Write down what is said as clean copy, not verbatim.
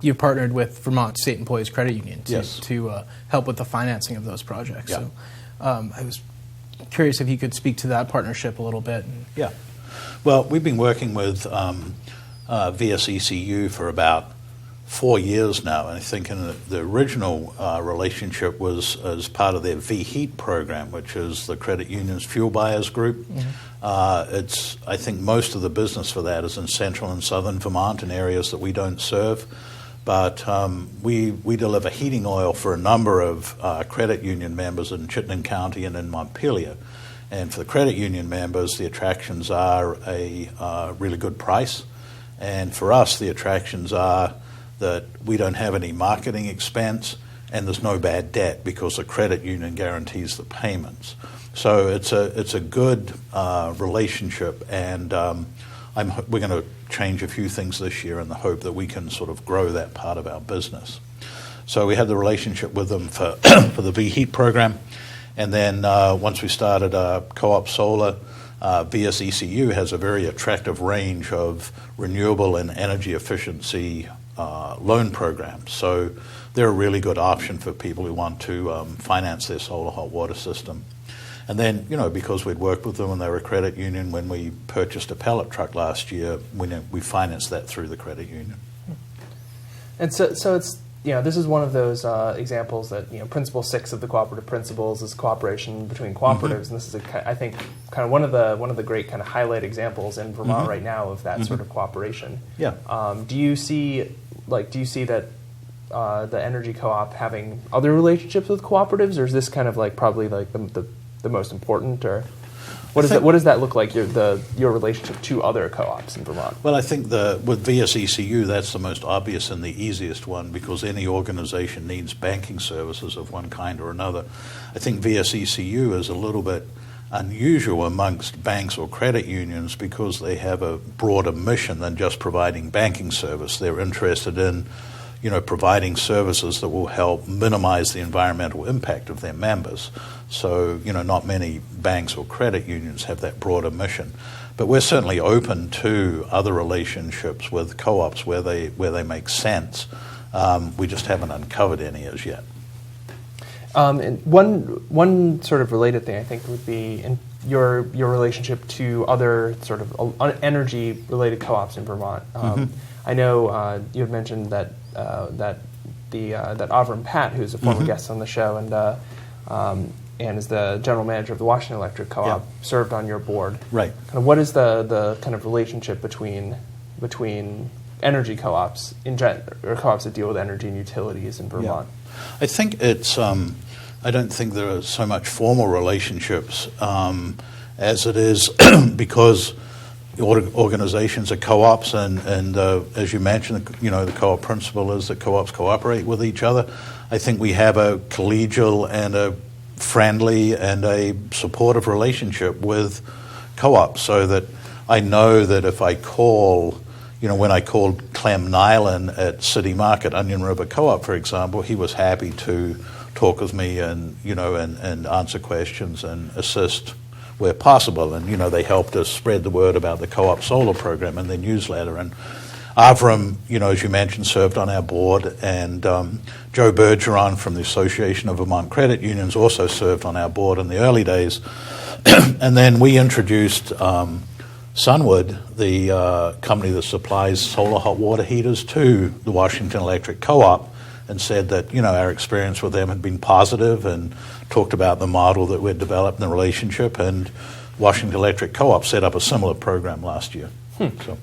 you've partnered with Vermont State Employees Credit Union Yes. to help with the financing of those projects. Yeah. So I was curious if you could speak to that partnership a little bit. Yeah. Well, we've been working with VSECU for about 4 years now. And I think in the original relationship was as part of their VHEAT program, which is the credit union's fuel buyers group. I think most of the business for that is in central and southern Vermont in areas that we don't serve. But we deliver heating oil for a number of credit union members in Chittenden County and in Montpelier. And for the credit union members, the attractions are a really good price. And for us, the attractions are that we don't have any marketing expense and there's no bad debt because the credit union guarantees the payments. So it's a good relationship, and we're going to change a few things this year in the hope that we can sort of grow that part of our business. So we had the relationship with them for the VHEAT program. And then once we started Co-op Solar, VSECU has a very attractive range of renewable and energy efficiency loan programs. So they're a really good option for people who want to finance their solar hot water system. And then, because we'd worked with them and they were a credit union, when we purchased a pellet truck last year, we financed that through the credit union. And so it's, this is one of those examples that, Principle 6 of the Cooperative Principles is cooperation between cooperatives, and this is, I think, kind of one of the great kind of highlight examples in Vermont right now of that sort of cooperation. Yeah. Do you see that the Energy Co-op having other relationships with cooperatives, or is this kind of probably the most important, or what does that look like, your relationship to other co-ops in Vermont? Well, I think with VSECU, that's the most obvious and the easiest one because any organization needs banking services of one kind or another. I think VSECU is a little bit unusual amongst banks or credit unions because they have a broader mission than just providing banking service. They're interested in providing services that will help minimize the environmental impact of their members. So, not many banks or credit unions have that broader mission. But we're certainly open to other relationships with co-ops where they make sense. We just haven't uncovered any as yet. And one sort of related thing I think would be in your relationship to other sort of energy-related co-ops in Vermont. I know you had mentioned that Avram Pat, who's a former guest on the show and is the general manager of the Washington Electric Co-op, served on your board. Right. Kind of what is the kind of relationship between energy co-ops or co-ops that deal with energy and utilities in Vermont? Yeah. I think it's. I don't think there are so much formal relationships as it is because organizations are co-ops, and as you mentioned, the co-op principle is that co-ops cooperate with each other. I think we have a collegial and a friendly and a supportive relationship with co-ops, so that I know that if I call, when I called Clem Nyland at City Market, Onion River Co-op, for example, he was happy to talk with me and answer questions and assist where possible. And, they helped us spread the word about the Co-op Solar program in their newsletter. And Avram, as you mentioned, served on our board, and Joe Bergeron from the Association of Vermont Credit Unions also served on our board in the early days. And then we introduced Sunwood, the company that supplies solar hot water heaters, to the Washington Electric Co-op, and said that, our experience with them had been positive, and talked about the model that we'd developed in the relationship. And Washington Electric Co-op set up a similar program last year. So.